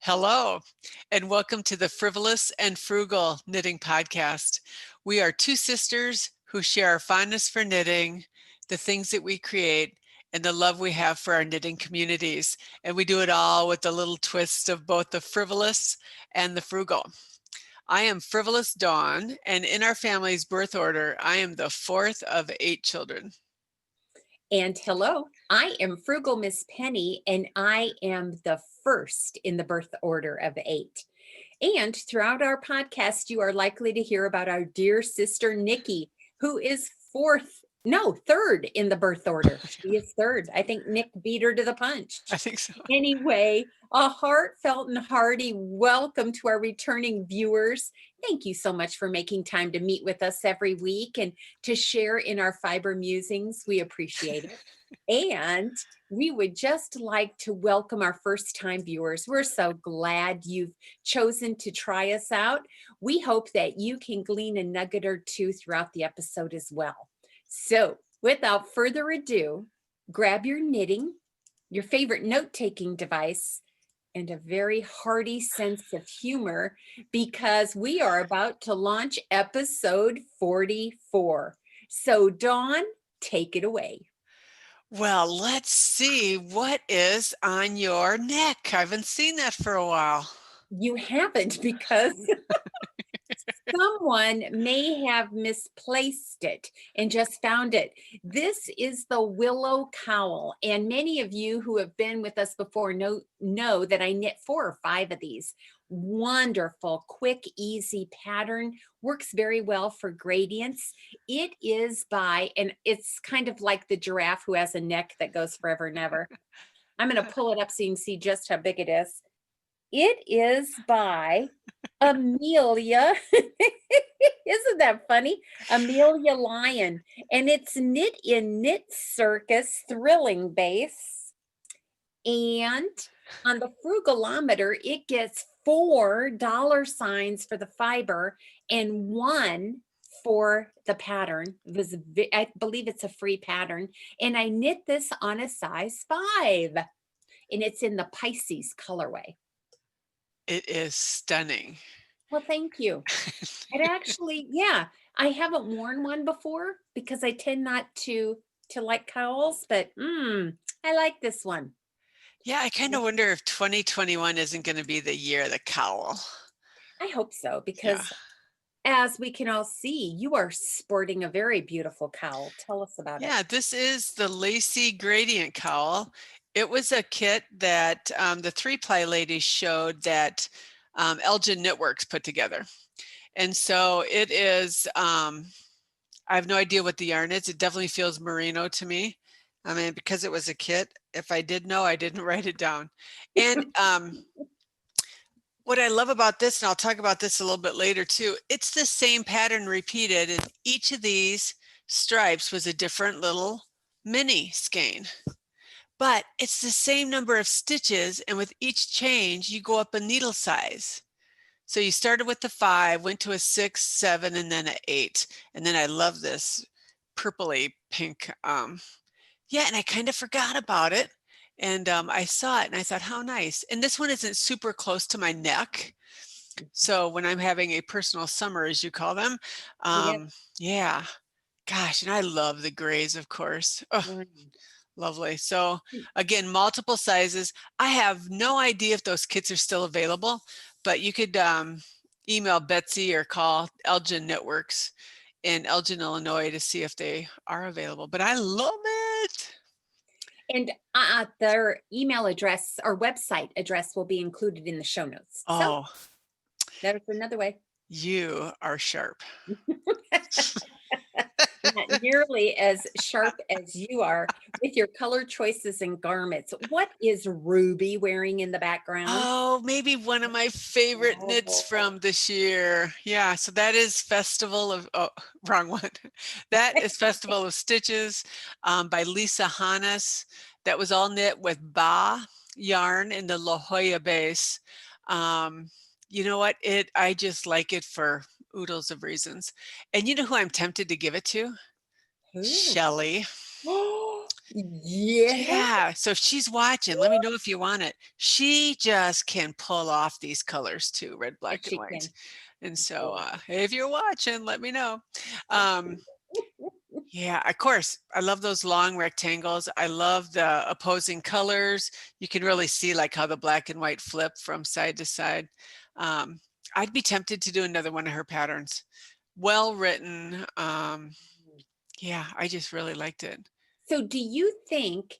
Hello, and welcome to the Frivolous and Frugal Knitting Podcast. We are two sisters who share our fondness for knitting, the things that we create, and the love we have for our knitting communities. And we do it all with a little twist of both the frivolous and the frugal. I am Frivolous Dawn, and in our family's birth order, I am the fourth of 8 children. And hello, I am Frugal Miss Penny, and I am the first in the birth order of 8. And throughout our podcast, you are likely to hear about our dear sister Nikki, who is third in the birth order. She is third. I think Nick beat her to the punch. I think so. Anyway, a heartfelt and hearty welcome to our returning viewers. Thank you so much for making time to meet with us every week and to share in our fiber musings. We appreciate it. And we would just like to welcome our first-time viewers. We're so glad you've chosen to try us out. We hope that you can glean a nugget or two throughout the episode as well. So, without further ado, grab your knitting, your favorite note-taking device, and a very hearty sense of humor, because we are about to launch episode 44. So, Dawn, take it away. Well, let's see what is on your neck. I haven't seen that for a while. You haven't, because someone may have misplaced it and just found it. This is the Willow Cowl, and many of you who have been with us before know that I knit 4 or 5 of these. Wonderful, quick, easy pattern. Works very well for gradients. It is by, and it's kind of like the giraffe who has a neck that goes forever and ever. I'm going to pull it up so you can see just how big it is. It is by Amelia. Isn't that funny? Amelia Lyon. And it's knit in Knit Circus Thrilling Base. And on the frugalometer, it gets $4 signs for the fiber and 1 for the pattern. I believe it's a free pattern. And I knit this on a size 5. And it's in the Pisces colorway. It is stunning. Well, thank you. It actually, I haven't worn one before because I tend not to like cowls, but I like this one. Yeah, I kind of wonder if 2021 isn't going to be the year of the cowl. I hope so, because as we can all see, you are sporting a very beautiful cowl. Tell us about it. Yeah, this is the Lacy Gradient Cowl. It was a kit that the 3-ply ladies showed that Elgin Knit Works put together. And so it is, I have no idea what the yarn is. It definitely feels merino to me. I mean, because it was a kit, if I did know, I didn't write it down. And what I love about this, and I'll talk about this a little bit later too, it's the same pattern repeated, and each of these stripes was a different little mini skein. But it's the same number of stitches, and with each change, you go up a needle size. So you started with the 5, went to a 6, 7, and then an 8. And then I love this purpley pink. And I kind of forgot about it. And I saw it and I thought, how nice. And this one isn't super close to my neck. So when I'm having a personal summer, as you call them, gosh, and I love the grays, of course. Oh, lovely. So again, multiple sizes. I have no idea if those kits are still available, but you could email Betsy or call Elgin Knit Works in Elgin, Illinois to see if they are available. But I love it. And their email address or website address will be included in the show notes. Oh, so there's another way. You are sharp. Not nearly as sharp as you are with your color choices and garments. What is Ruby wearing in the background? Oh, maybe one of my favorite knits from this year. Yeah, so that is Festival of, wrong one. That is Festival of Stitches by Lisa Hannes. That was all knit with Ba yarn in the La Jolla base. You know what? I just like it for oodles of reasons. And you know who I'm tempted to give it to? Who? Shelley. Yeah. Yeah. So if she's watching, let me know if you want it. She just can pull off these colors too, red, Yes, black, and she white. can. And so Oh. if you're watching, let me know. Yeah, of course. I love those long rectangles. I love the opposing colors. You can really see like how the black and white flip from side to side. Um, I'd be tempted to do another one of her patterns. Well written. Yeah, I just really liked it. So do you think,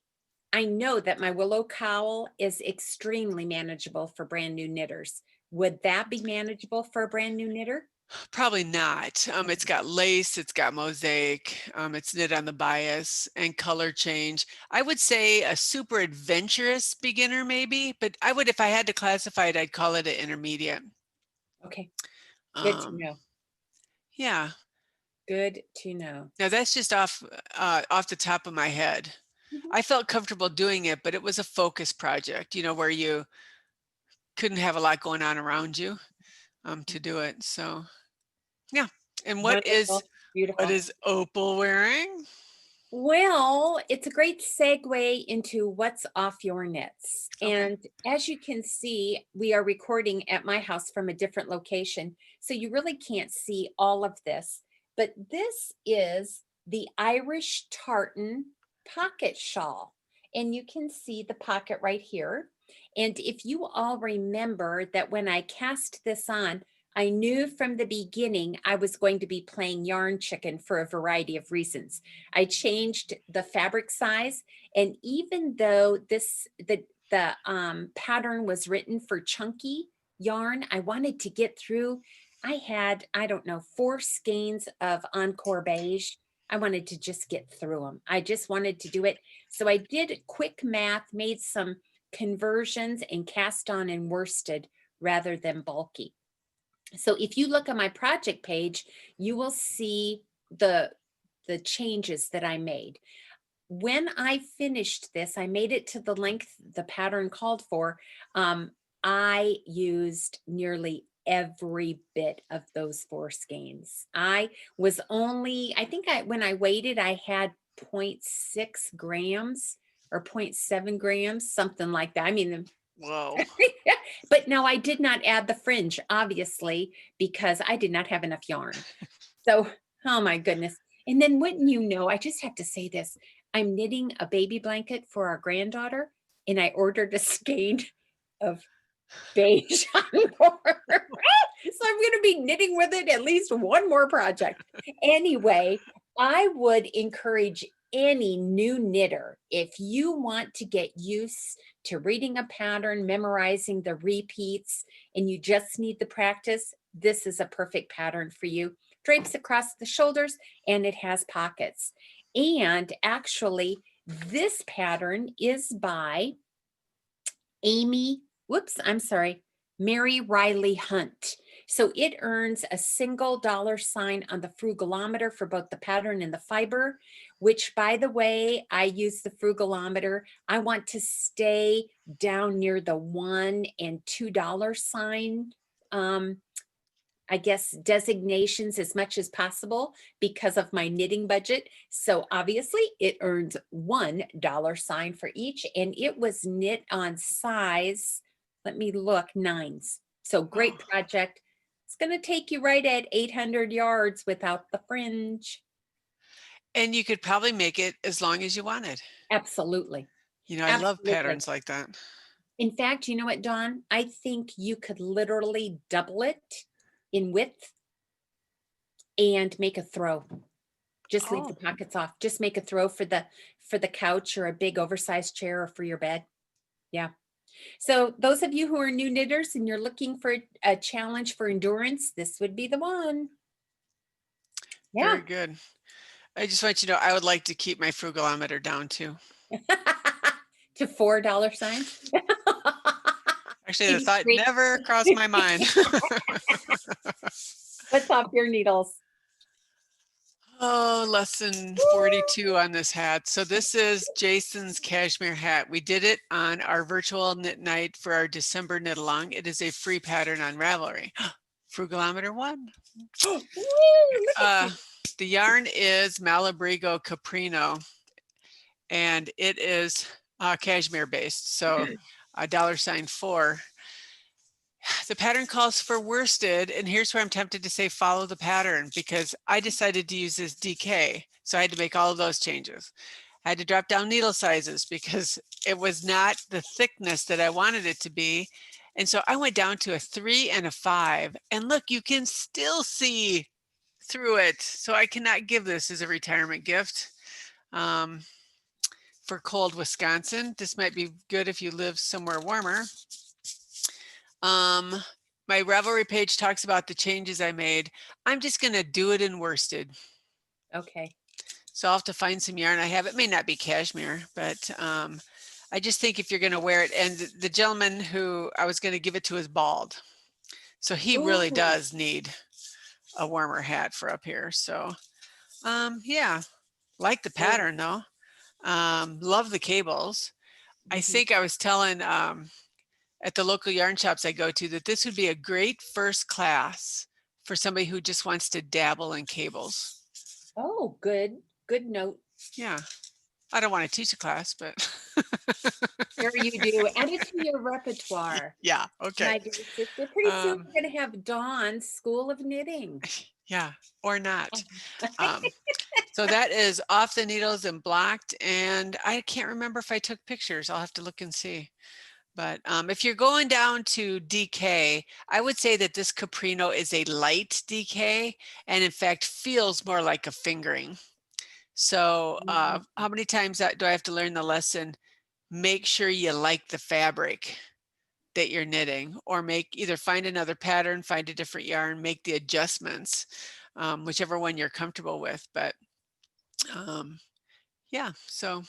I know that my Willow Cowl is extremely manageable for brand new knitters. Would that be manageable for a brand new knitter? Probably not. It's got lace, it's got mosaic, it's knit on the bias and color change. I would say a super adventurous beginner maybe, but I would, if I had to classify it, I'd call it an intermediate. Okay, good to Um, know. yeah. Good to know. Now that's just off the top of my head. Mhm. I felt comfortable doing it, but it was a focus project, you know, where you couldn't have a lot going on around you to do it. So yeah. And Wonderful, what beautiful. is Opal wearing? Well, it's a great segue into what's off your knits. Okay. And as you can see, we are recording at my house from a different location. So you really can't see all of this. But this is the Irish Tartan Pocket Shawl. And you can see the pocket right here. And if you all remember that when I cast this on, I knew from the beginning I was going to be playing yarn chicken for a variety of reasons. I changed the fabric size, and even though the pattern was written for chunky yarn, I wanted to get through. I had, I don't know, 4 skeins of Encore beige. I wanted to just get through them. I just wanted to do it. So I did quick math, made some conversions, and cast on and worsted rather than bulky. So if you look on my project page, you will see the changes that I made. When I finished this, I made it to the length the pattern called for. I used nearly every bit of those 4 skeins. I was only, I think when I weighed, I had 0.6 grams or 0.7 grams, something like that. I mean, Whoa. but no, I did not add the fringe, obviously, because I did not have enough yarn. So, oh my goodness. And then wouldn't you know, I just have to say this. I'm knitting a baby blanket for our granddaughter, and I ordered a skein of beige Encore. So I'm going to be knitting with it at least one more project. Anyway, I would encourage any new knitter, if you want to get used to reading a pattern, memorizing the repeats, and you just need the practice, this is a perfect pattern for you. Drapes across the shoulders, and it has pockets. And actually, this pattern is by Mary Riley Hunt. So it earns a single $sign on the frugalometer for both the pattern and the fiber, which, by the way, I use the frugalometer. I want to stay down near the $1 and $2 sign, I guess, designations as much as possible because of my knitting budget. So obviously it earns $1 sign for each, and it was knit on size, let me look, 9s. So great Oh. project. It's going to take you right at 800 yards without the fringe. And you could probably make it as long as you wanted. Absolutely. You know, I love Absolutely. patterns like that. In fact, you know what, Dawn? I think you could literally double it in width and make a throw. Just leave the Oh, pockets off. Just make a throw for the couch or a big oversized chair or for your bed. Yeah. So those of you who are new knitters and you're looking for a challenge for endurance, this would be the one. Yeah. very good. I just want you to know I would like to keep my frugalometer down too. To $4 signs. Actually, the thought 83. never crossed my mind. What's off your needles? Oh, lesson 42 on this hat. So this is Jason's cashmere hat. We did it on our virtual knit night for our December knit along. It is a free pattern on Ravelry. Frugalometer 1. Woo, look at The yarn is Malabrigo Caprino. and it is cashmere based. So $4. The pattern calls for worsted, and here's where I'm tempted to say follow the pattern, because I decided to use this DK. So I had to make all of those changes. I had to drop down needle sizes because it was not the thickness that I wanted it to be. And so I went down to a 3 and a 5. And look, you can still see through it. So I cannot give this as a retirement gift. For cold Wisconsin, this might be good if you live somewhere warmer. My Ravelry page talks about the changes I made. I'm just going to do it in worsted. Okay. So I'll have to find some yarn I have. It may not be cashmere, but I just think if you're going to wear it, and the gentleman who I was going to give it to is bald. So he really does need a warmer hat for up here. So yeah, like the pattern though. Love the cables. I think I was telling at the local yarn shops I go to that this would be a great first class for somebody who just wants to dabble in cables. Oh, good note. Yeah. I don't want to teach a class, but Sure you do. Add it to your repertoire. Yeah, okay. My dear sister, pretty soon we're going to have Dawn's School of Knitting. Yeah, or not. So that is off the needles and blocked, and I can't remember if I took pictures. I'll have to look and see. But if you're going down to DK, I would say that this Caprino is a light DK, and in fact feels more like a fingering. So how many times do I have to learn the lesson? Make sure you like the fabric that you're knitting, or either find another pattern, find a different yarn, make the adjustments, whichever one you're comfortable with. But yeah, so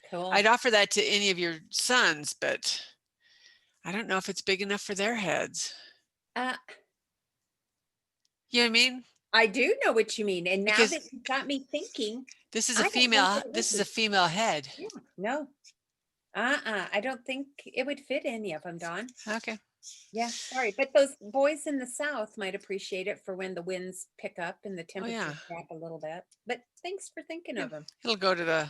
Cool. I'd offer that to any of your sons, but I don't know if it's big enough for their heads. You know what I mean? I do know what you mean. And now Because that you got me thinking, this is a female head. Yeah, no. I don't think it would fit any of them, Dawn. Okay. Yeah, sorry. But those boys in the South might appreciate it for when the winds pick up and the temperature drop a little bit. But thanks for thinking of them. It'll go to the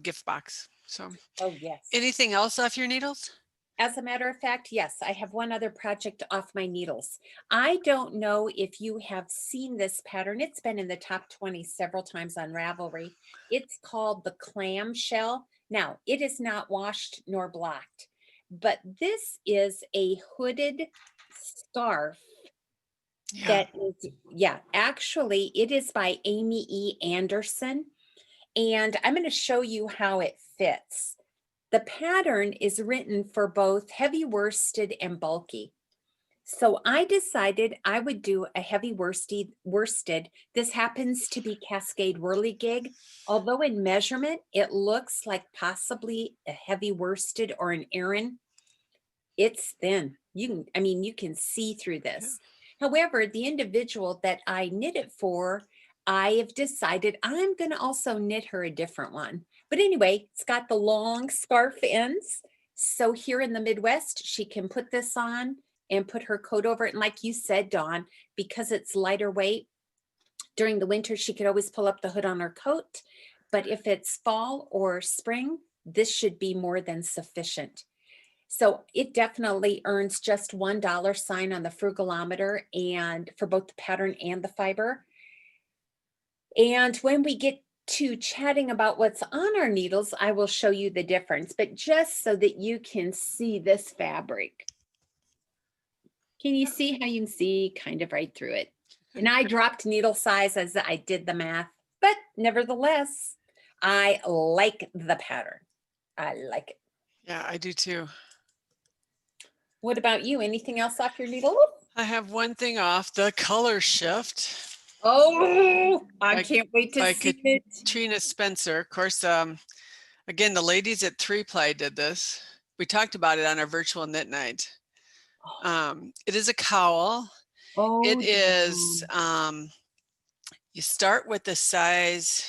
gift box. So. Oh, yes. Anything else off your needles? As a matter of fact, yes, I have one other project off my needles. I don't know if you have seen this pattern. It's been in the top 20 several times on Ravelry. It's called the clam shell. Now, it is not washed nor blocked, but this is a hooded scarf that is, actually, it is by Amy E. Anderson. And I'm going to show you how it fits. The pattern is written for both heavy worsted and bulky. So I decided I would do a heavy worsted. This happens to be Cascade Whirligig. Although in measurement, it looks like possibly a heavy worsted or an Aran. It's thin. You can see through this. However, the individual that I knit it for, I have decided I'm going to also knit her a different one. But anyway, it's got the long scarf ends. So here in the Midwest, she can put this on and put her coat over it. And like you said, Dawn, because it's lighter weight, during the winter, she could always pull up the hood on her coat. But if it's fall or spring, this should be more than sufficient. So it definitely earns just $1 sign on the frugalometer, and for both the pattern and the fiber. And when we get to chatting about what's on our needles, I will show you the difference, but just so that you can see this fabric. Can you see how you can see kind of right through it? And I dropped needle size as I did the math, but nevertheless, I like the pattern. I like it. Yeah, I do too. What about you? Anything else off your needle? I have one thing off, the color shift. Oh, I can't wait to see it. Katrina Spencer. Of course, again, the ladies at 3Ply did this. We talked about it on our virtual knit night. It is a cowl. Oh, it is, you start with the size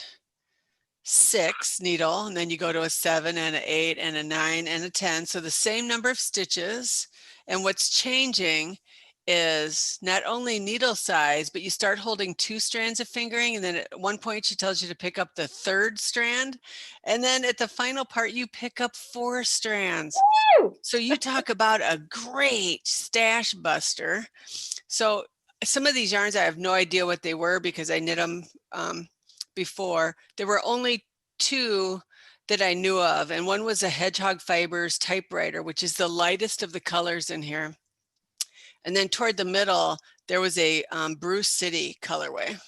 6 needle, and then you go to a 7 and an 8 and a 9 and a 10. So the same number of stitches. And what's changing is not only needle size, but you start holding 2 strands of fingering, and then at one point she tells you to pick up the 3rd strand, and then at the final part you pick up 4 strands. Woo! So you talk about a great stash buster. So some of these yarns, I have no idea what they were because I knit them before. There were only 2 that I knew of, and one was a Hedgehog Fibers typewriter, which is the lightest of the colors in here. And then toward the middle, there was a Bruce City colorway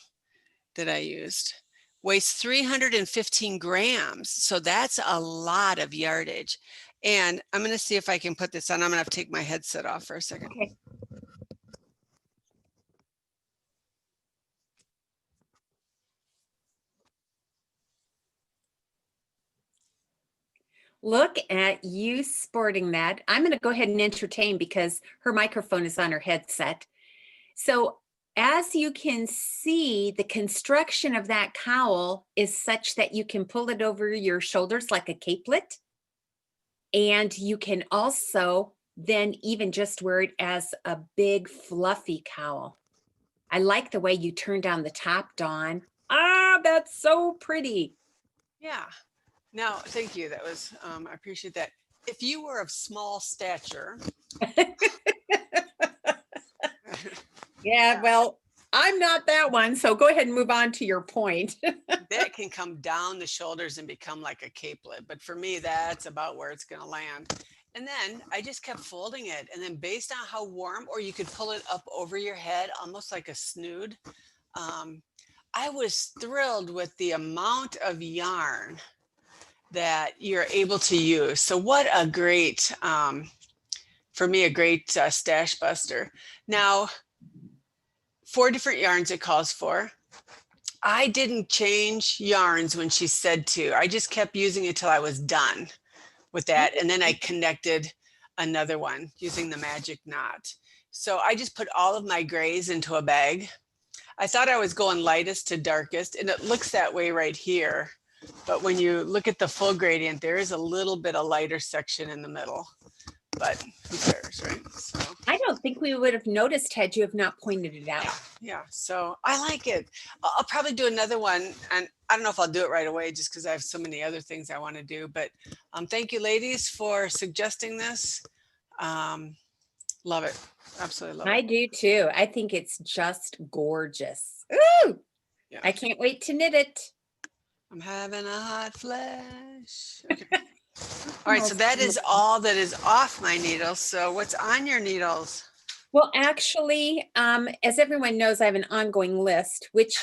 that I used. Weighs 315 grams, so that's a lot of yardage. And I'm going to see if I can put this on. I'm going to have to take my headset off for a second. Okay. Look at you sporting that. I'm going to go ahead and entertain because her microphone is on her headset. So as you can see, the construction of that cowl is such that you can pull it over your shoulders like a capelet. And you can also then even just wear it as a big fluffy cowl. I like the way you turn down the top, Dawn. Ah, that's so pretty. Yeah. Now, thank you. That was, I appreciate that. If you were of small stature. Yeah, well, I'm not that one. So go ahead and move on to your point. That can come down the shoulders and become like a capelet. But for me, that's about where it's going to land. And then I just kept folding it. And then based on how warm, or you could pull it up over your head, almost like a snood. I was thrilled with the amount of yarn that you're able to use. So what a great, for me, a great stash buster. Now, 4 different yarns it calls for. I didn't change yarns when she said to. I just kept using it till I was done with that. And then I connected another one using the magic knot. So I just put all of my grays into a bag. I thought I was going lightest to darkest, and it looks that way right here. But when you look at the full gradient, there is a little bit of lighter section in the middle, but who cares, right? So I don't think we would have noticed had you have not pointed it out. yeah, so I like it. I'll probably do another one, and I don't know if I'll do it right away just because I have so many other things I want to do, but thank you, ladies, for suggesting this. Love it. Absolutely love it. I do too. I think it's just gorgeous. Ooh, Yeah. I can't wait to knit it. I'm having a hot flash. Okay. All right, so that is all that is off my needles. So what's on your needles? Well, actually, as everyone knows, I have an ongoing list, which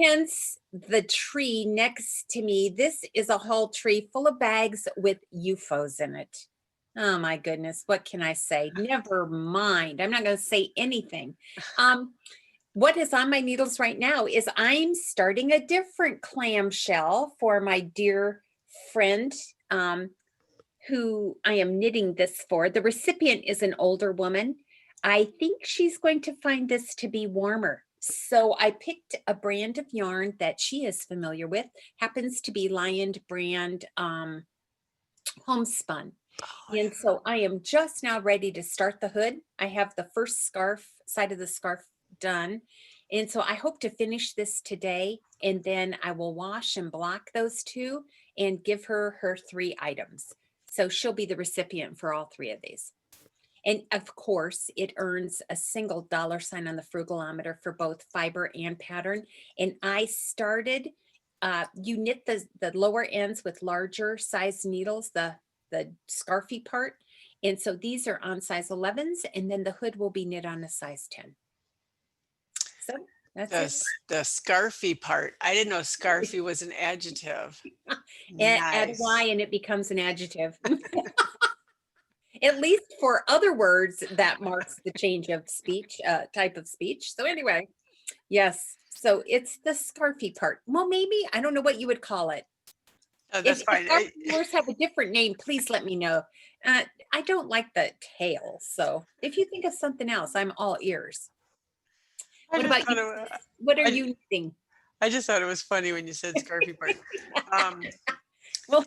hence the tree next to me. This is a whole tree full of bags with UFOs in it. Oh my goodness, what can I say? Never mind. I'm not going to say anything. What is on my needles right now is I'm starting a different clamshell for my dear friend who I am knitting this for. The recipient is an older woman. I think she's going to find this to be warmer. So I picked a brand of yarn that she is familiar with, happens to be Lion brand homespun. Oh, And so I am just now ready to start the hood. I have the first side of the scarf done. And so I hope to finish this today, and then I will wash and block those 2 and give her her 3 items. So she'll be the recipient for all 3 of these. And of course, it earns a single $sign on the frugalometer for both fiber and pattern. And I started, you knit the lower ends with larger size needles, the scarfy part. And so these are on size 11s, and then the hood will be knit on a size 10. So that's it. The scarfy part. I didn't know scarfy was an adjective. Add Nice. Y and it becomes an adjective. At least for other words, that marks the change of speech, type of speech. So anyway, yes. So it's the scarfy part. Well, maybe, I don't know what you would call it. Oh, that's fine. If yours have a different name, please let me know. I don't like the tail. So if you think of something else, I'm all ears. What about you? What are you knitting? I just thought it was funny when you said scarfy part. Well,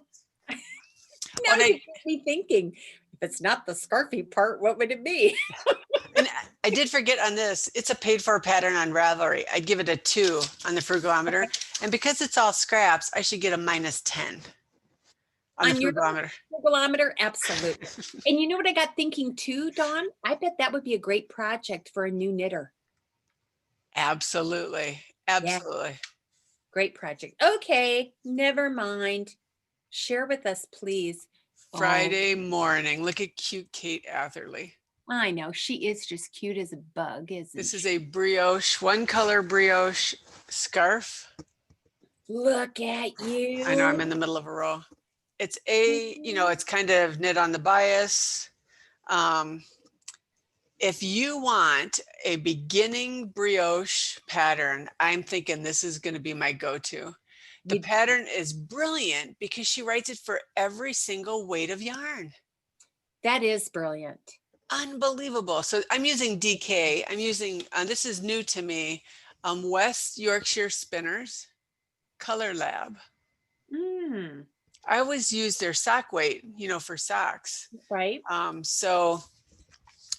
now you get me thinking, if it's not the scarfy part, what would it be? I did forget on this. It's a paid for pattern on Ravelry. I'd give it a 2 on the Frugalometer. And because it's all scraps, I should get a -10 on the On your Frugalometer. Frugalometer, absolutely. And you know what I got thinking too, Dawn? I bet that would be a great project for a new knitter. Absolutely. Absolutely. Yeah, great project. Okay, never mind. Share with us, please. Friday morning. Look at cute Kate Atherley. I know, she is just cute as a bug, isn't This she? is a brioche, one color brioche scarf. Look at you. I know I'm in the middle of a row. It's a, it's kind of knit on the bias. If you want a beginning brioche pattern, I'm thinking this is going to be my go-to. The pattern is brilliant because she writes it for every single weight of yarn. That is brilliant. Unbelievable. So I'm using DK. I'm using, this is new to me, West Yorkshire Spinners, ColourLab. I always use their sock weight, for socks. Right.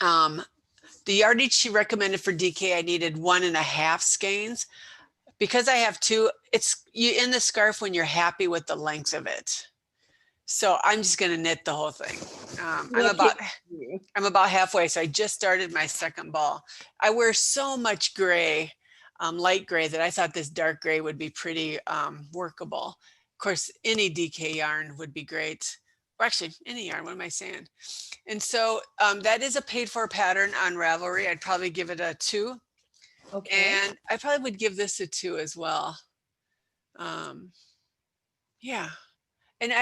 The yardage she recommended for DK, I needed 1.5 skeins. Because I have 2, it's you in the scarf when you're happy with the length of it. So I'm just going to knit the whole thing. I'm about halfway. So I just started my second ball. I wear so much gray, light gray, that I thought this dark gray would be pretty workable. Of course, any DK yarn would be great. Or actually, any yarn, what am I saying? And so that is a paid for pattern on Ravelry. I'd probably give it a 2. Okay. And I probably would give this a 2 as well. Yeah. And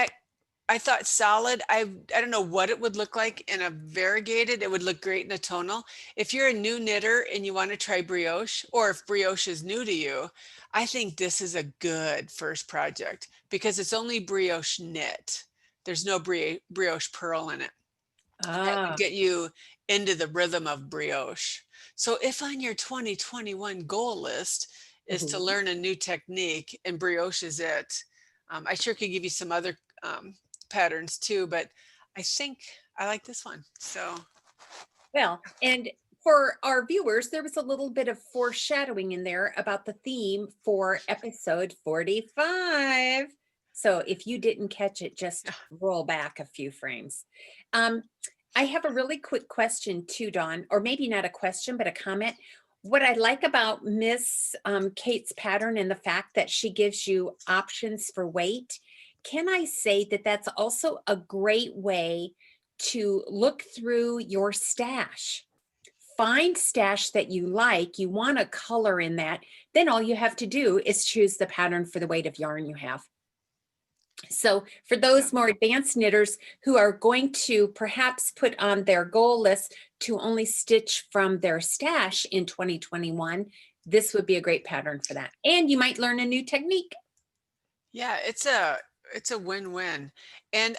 I thought solid. I don't know what it would look like in a variegated. It would look great in a tonal. If you're a new knitter and you want to try brioche, or if brioche is new to you, I think this is a good first project because it's only brioche knit. There's no brioche purl in it. That would get you into the rhythm of brioche. So if on your 2021 goal list is to learn a new technique and brioche is it, I sure could give you some other patterns too, but I think I like this one. So, well, and for our viewers, there was a little bit of foreshadowing in there about the theme for episode 45. So if you didn't catch it, just roll back a few frames. I have a really quick question too, Dawn, or maybe not a question, but a comment. What I like about Miss Kate's pattern and the fact that she gives you options for weight, can I say that that's also a great way to look through your stash? Find stash that you like, you want a color in that, then all you have to do is choose the pattern for the weight of yarn you have. So for those more advanced knitters who are going to perhaps put on their goal list to only stitch from their stash in 2021, this would be a great pattern for that. And you might learn a new technique. Yeah, it's a win-win. And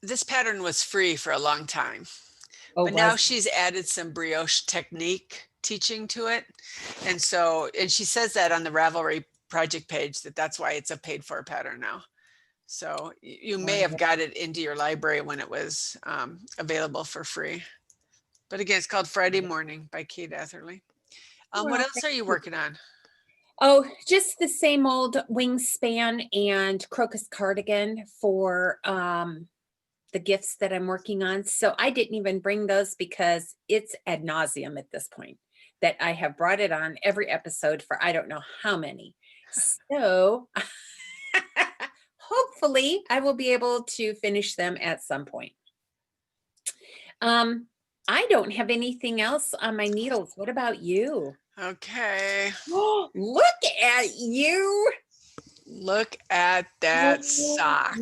this pattern was free for a long time. But now she's added some brioche technique teaching to it. And she says that on the Ravelry project page, that's why it's a paid for pattern now. So you may have got it into your library when it was available for free. But again, it's called Friday Morning by Kate Atherley. What else are you working on? Oh, just the same old wingspan and crocus cardigan for the gifts that I'm working on. So I didn't even bring those because it's ad nauseum at this point that I have brought it on every episode for I don't know how many. So hopefully I will be able to finish them at some point. I don't have anything else on my needles. What about you? Okay. Look at you. Look at that sock.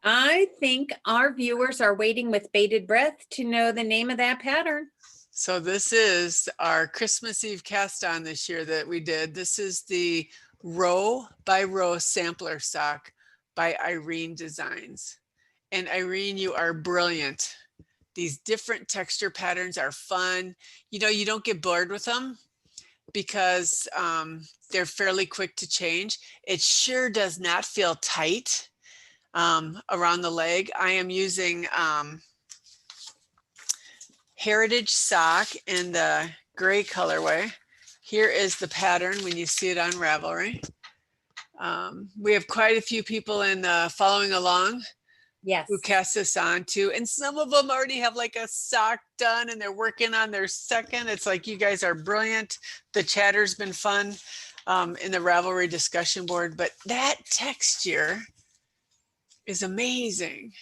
I think our viewers are waiting with bated breath to know the name of that pattern. So this is our Christmas Eve cast on this year that we did. This is the row by row sampler sock by Irene Designs. And Irene, you are brilliant. These different texture patterns are fun. You don't get bored with them because they're fairly quick to change. It sure does not feel tight around the leg. I am using Heritage sock in the gray colorway. Here is the pattern when you see it on Ravelry. We have quite a few people in following along Yes. who cast this on too. And some of them already have like a sock done and they're working on their second. It's like, you guys are brilliant. The chatter's been fun in the Ravelry discussion board, but that texture is amazing.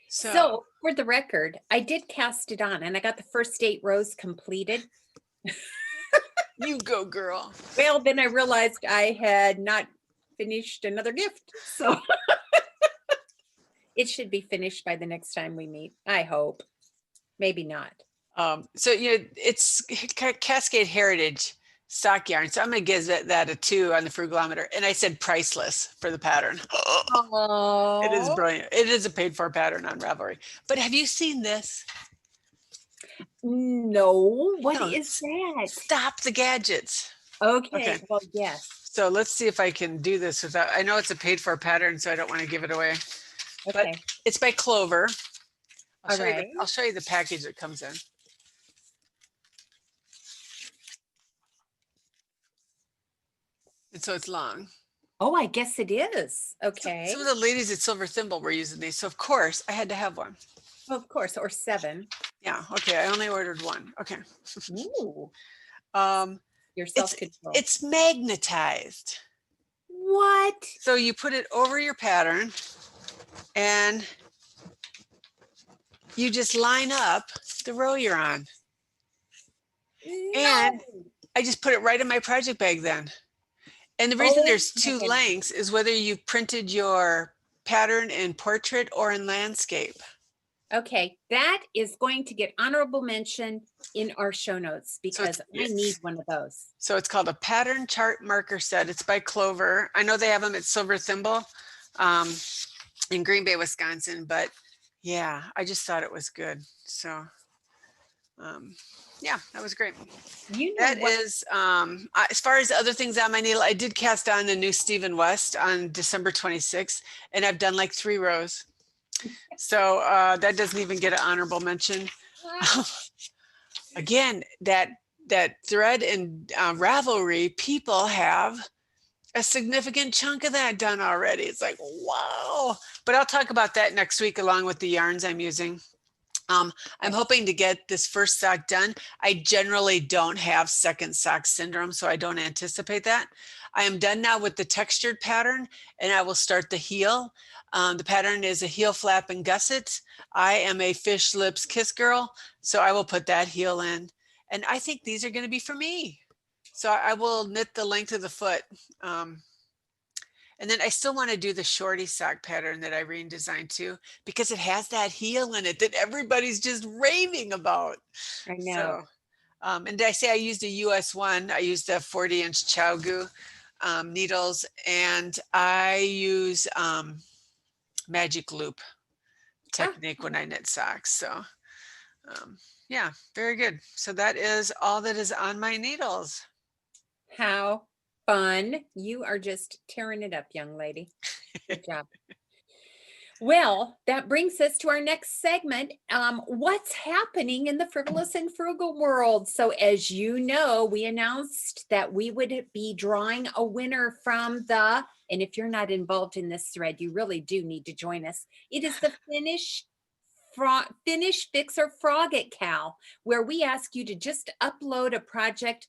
So for the record, I did cast it on and I got the first 8 rows completed. You go, girl. Well, then I realized I had not finished another gift. So it should be finished by the next time we meet. I hope. Maybe not. So, you know, it's Cascade Heritage stock yarn. So I'm going to give that a 2 on the Frugalometer. And I said priceless for the pattern. Oh, It is brilliant. It is a paid for pattern on Ravelry. But have you seen this? No. What No, is that? Stop the gadgets. Okay. Well, yes. So let's see if I can do this without, I know it's a paid for pattern, so I don't want to give it away. Okay. But it's by Clover. I'll All show you the package it comes in. And so it's long. Oh, I guess it is. Okay. Some of the ladies at Silver Thimble were using these. So of course I had to have one. Of course, or 7. Yeah. Okay. I only ordered one. Okay. Ooh. Your It's self-control. it's magnetized. What? So you put it over your pattern and you just line up the row you're on. And I just put it right in my project bag then. And the reason there's 2 lengths is whether you printed your pattern in portrait or in landscape. Okay, that is going to get honorable mention in our show notes because I need one of those. So it's called a pattern chart marker set. It's by Clover. I know they have them at Silver Thimble in Green Bay, Wisconsin, but yeah, I just thought it was good. So yeah, that was great. You know that is as far as other things on my needle, I did cast on the new Stephen West on December 26th, and I've done like 3 rows. So that doesn't even get an honorable mention. Again, that thread in Ravelry, people have a significant chunk of that done already. It's like, wow. But I'll talk about that next week along with the yarns I'm using. I'm hoping to get this first sock done. I generally don't have second sock syndrome, so I don't anticipate that. I am done now with the textured pattern, and I will start the heel. The pattern is a heel flap and gusset. I am a fish lips kiss girl, so I will put that heel in. And I think these are going to be for me. So I will knit the length of the foot. And then I still want to do the shorty sock pattern that Irene designed too, because it has that heel in it that everybody's just raving about. I know. So, and I say I used a US 1. I used a 40-inch Chowgu needles, and I use magic loop technique when I knit socks. So yeah, very good. So that is all that is on my needles. How fun. You are just tearing it up, young lady. Good job. Well, that brings us to our next segment. What's happening in the frivolous and frugal world? So as you know, we announced that we would be drawing a winner from the, and if you're not involved in this thread, you really do need to join us. It is the Finish Fixer Frogget Cowl, where we ask you to just upload a project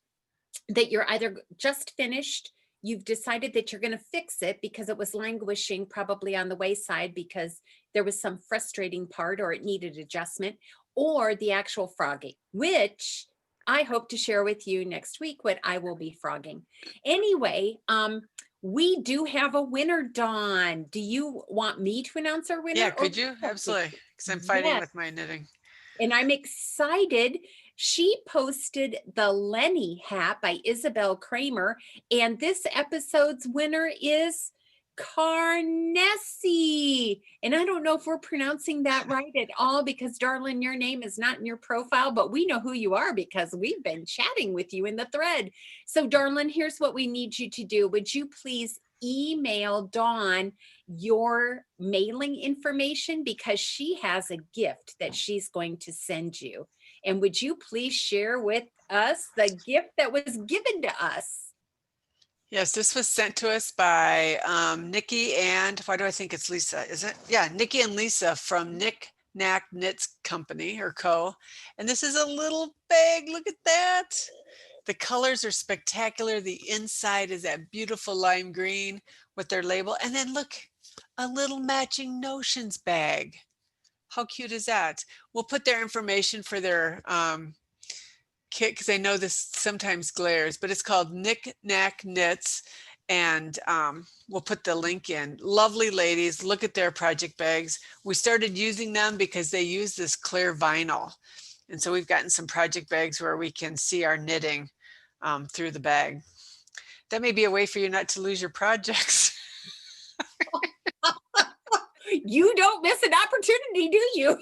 that you're either just finished, you've decided that you're going to fix it because it was languishing probably on the wayside because there was some frustrating part or it needed adjustment, or the actual frogging, which I hope to share with you next week what I will be frogging. Anyway, we do have a winner, Dawn. Do you want me to announce our winner? Yeah, could you? Absolutely, because I'm fighting with my knitting. And I'm excited. She posted the Lenny hat by Isabel Kramer, and this episode's winner is Carnessi. And I don't know if we're pronouncing that right at all because, darling, your name is not in your profile, but we know who you are because we've been chatting with you in the thread. So, darling, here's what we need you to do. Would you please email Dawn your mailing information because she has a gift that she's going to send you. And would you please share with us the gift that was given to us? Yes, this was sent to us by Nikki and, why do I think it's Lisa? Is it? Yeah, Nikki and Lisa from Knick Knack Knits Company or Co. And this is a little bag. Look at that. The colors are spectacular. The inside is that beautiful lime green with their label. And then look, a little matching Notions bag. How cute is that? We'll put their information for their kit because I know this sometimes glares, but it's called Knick Knack Knits. And we'll put the link in. Lovely ladies, look at their project bags. We started using them because they use this clear vinyl. And so we've gotten some project bags where we can see our knitting through the bag. That may be a way for you not to lose your projects. You don't miss an opportunity, do you?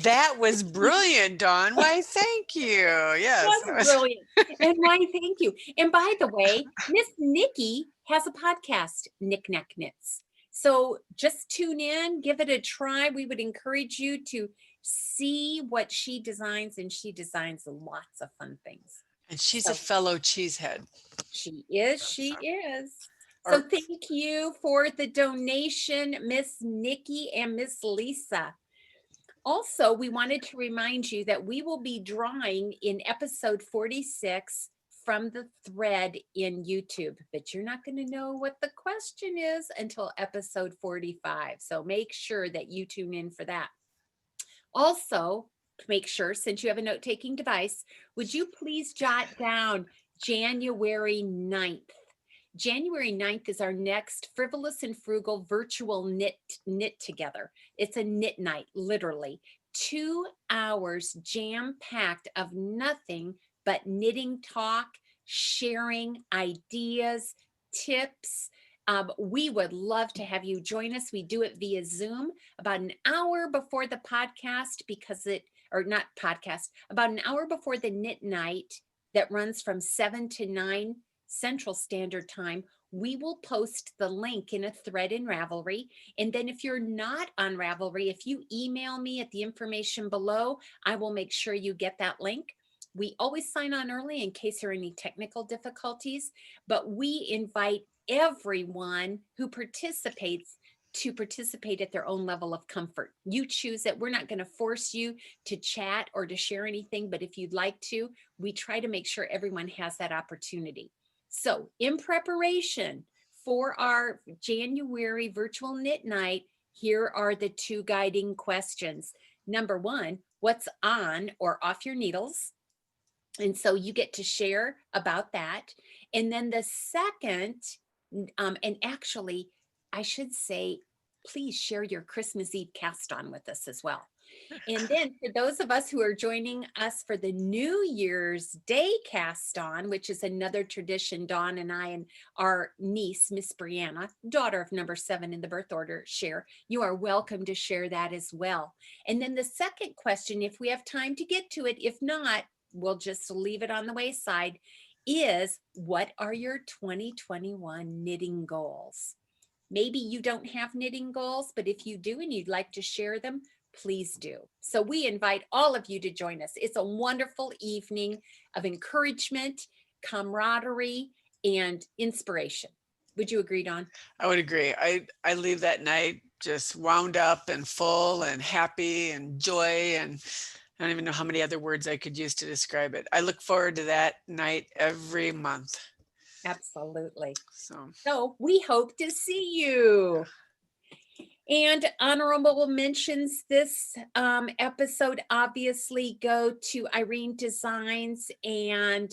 That was brilliant, Dawn. Why, thank you. Yes. That's brilliant. And why, thank you. And by the way, Miss Nikki has a podcast, Knick Knack Knits. So just tune in, give it a try. We would encourage you to see what she designs, and she designs lots of fun things. And she's a fellow cheesehead. She is. She is. So thank you for the donation, Miss Nikki and Miss Lisa. Also, we wanted to remind you that we will be drawing in episode 46 from the thread in YouTube, but you're not going to know what the question is until episode 45. So make sure that you tune in for that. Also, make sure, since you have a note-taking device, would you please jot down January 9th? January 9th is our next Frivolous and Frugal virtual knit together. It's a knit night, literally. 2 hours jam-packed of nothing but knitting talk, sharing ideas, tips. We would love to have you join us. We do it via Zoom about an hour before the podcast about an hour before the knit night that runs from 7 to 9 Central Standard Time. We will post the link in a thread in Ravelry. And then if you're not on Ravelry, if you email me at the information below, I will make sure you get that link. We always sign on early in case there are any technical difficulties, but we invite everyone who participates to participate at their own level of comfort. You choose it. We're not going to force you to chat or to share anything, but if you'd like to, we try to make sure everyone has that opportunity. So in preparation for our January virtual knit night, here are the 2 guiding questions. Number 1, what's on or off your needles? And so you get to share about that. And then the second, and actually, I should say, please share your Christmas Eve cast on with us as well. And then for those of us who are joining us for the New Year's Day cast on, which is another tradition Dawn and I and our niece, Miss Brianna, daughter of number 7 in the birth order, share, you are welcome to share that as well. And then the second question, if we have time to get to it, if not, we'll just leave it on the wayside, is what are your 2021 knitting goals? Maybe you don't have knitting goals, but if you do and you'd like to share them, please do. So we invite all of you to join us. It's a wonderful evening of encouragement, camaraderie, and inspiration. Would you agree, Dawn? I would agree. I leave that night just wound up and full and happy and joy, and I don't even know how many other words I could use to describe it. I look forward to that night every month. Absolutely. So we hope to see you. And honorable mentions this episode obviously go to Irene Designs and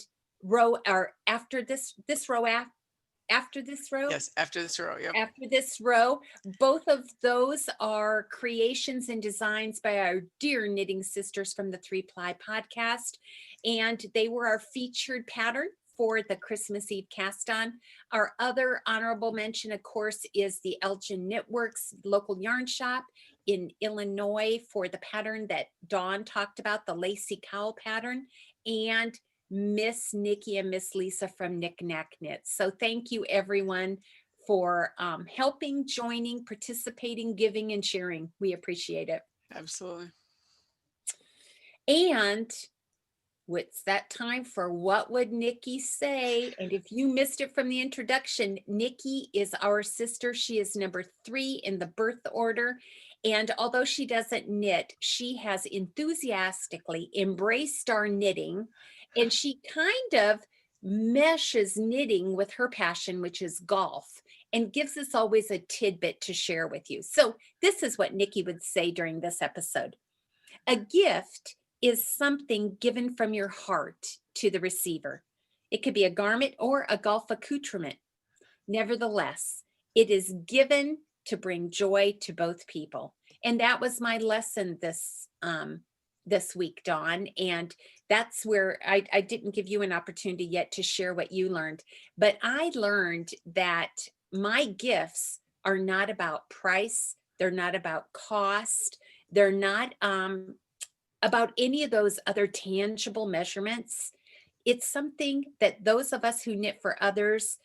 after this row. Yes, after this row. Yep. After this row. Both of those are creations and designs by our dear knitting sisters from the 3-Ply podcast. And they were our featured pattern for the Christmas Eve cast on. Our other honorable mention, of course, is the Elgin Knit Works local yarn shop in Illinois for the pattern that Dawn talked about, the Lacy Cowl pattern. And Miss Nikki and Miss Lisa from Knick Knack Knits. So thank you everyone for helping, joining, participating, giving, and sharing. We appreciate it. Absolutely. And it's that time for What Would Nikki Say? And if you missed it from the introduction, Nikki is our sister. She is number 3 in the birth order. And although she doesn't knit, she has enthusiastically embraced our knitting. And she kind of meshes knitting with her passion, which is golf, and gives us always a tidbit to share with you. So this is what Nikki would say during this episode. A gift is something given from your heart to the receiver. It could be a garment or a golf accoutrement. Nevertheless, it is given to bring joy to both people. And that was my lesson this week, Dawn. And that's where I didn't give you an opportunity yet to share what you learned. But I learned that my gifts are not about price. They're not about cost. They're not about any of those other tangible measurements. It's something that those of us who knit for others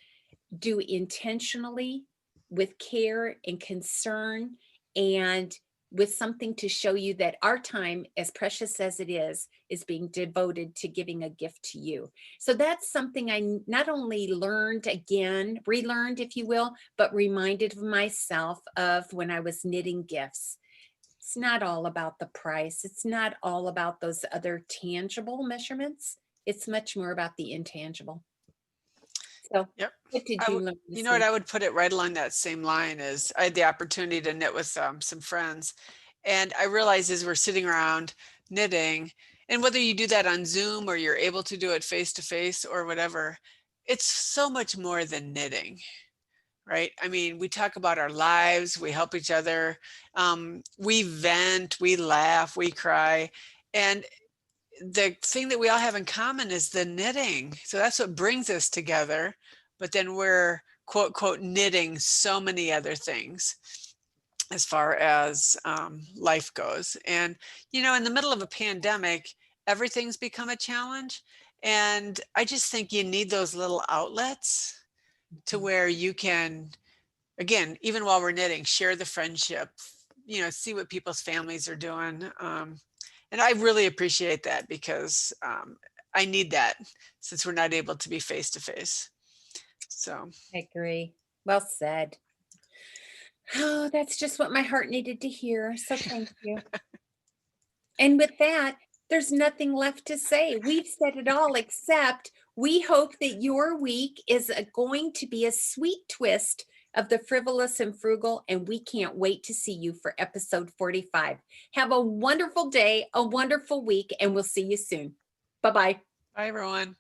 do intentionally, with care and concern, and with something to show you that our time, as precious as it is being devoted to giving a gift to you. So that's something I not only learned again, relearned, if you will, but reminded myself of when I was knitting gifts. It's not all about the price. It's not all about those other tangible measurements. It's much more about the intangible. So Yep. what did you learn? You know what, I would put it right along that same line. Is I had the opportunity to knit with some friends, and I realized as we're sitting around knitting, and whether you do that on Zoom or you're able to do it face to face or whatever, it's so much more than knitting. Right? I mean, we talk about our lives, we help each other, we vent, we laugh, we cry. And the thing that we all have in common is the knitting. So that's what brings us together. But then we're quote, quote, knitting so many other things as far as life goes. And, you know, in the middle of a pandemic, everything's become a challenge. And I just think you need those little outlets to where you can, again, even while we're knitting, share the friendship, you know, see what people's families are doing. And I really appreciate that because I need that since we're not able to be face to face. So I agree. Well said. Oh, that's just what my heart needed to hear. So thank you. And with that, there's nothing left to say. We've said it all, except we hope that your week is going to be a sweet twist of the frivolous and frugal, and we can't wait to see you for episode 45. Have a wonderful day, a wonderful week, and we'll see you soon. Bye-bye. bye, everyone.